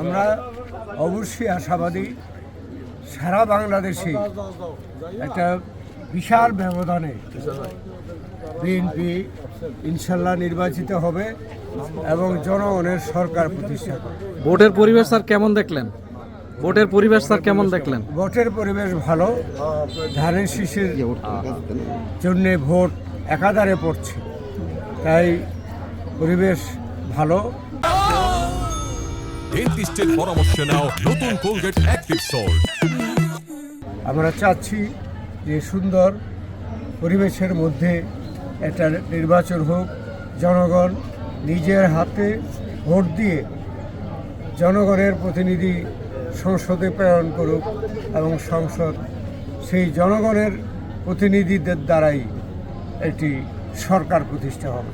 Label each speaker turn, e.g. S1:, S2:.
S1: আমরা অবশ্যই আশাবাদী সারা বাংলাদেশে একটা বিশাল ব্যবধানে বিএনপি ইনশাল্লাহ নির্বাচিত হবে এবং জনগণের সরকার প্রতিষ্ঠা করবে।
S2: ভোটের পরিবেশ স্যার কেমন দেখলেন? ভোটের পরিবেশ স্যার কেমন দেখলেন?
S1: ভোটের পরিবেশ ভালো, ধানের শীষের জন্যে ভোট একাধারে পড়ছে, তাই পরিবেশ ভালো।
S3: ডেন্টিস্টের পরামর্শ নাও নতুন কোলগেট অ্যাক্টিভ সল্ট।
S1: আমরা চাচ্ছি যে সুন্দর পরিবেশের মধ্যে একটা নির্বাচন হোক, জনগণ নিজের হাতে ভোট দিয়ে জনগণের প্রতিনিধি সংসদে প্রেরণ করুক এবং সংসদ সেই জনগণের প্রতিনিধিদের দ্বারাই একটি সরকার প্রতিষ্ঠা হবে।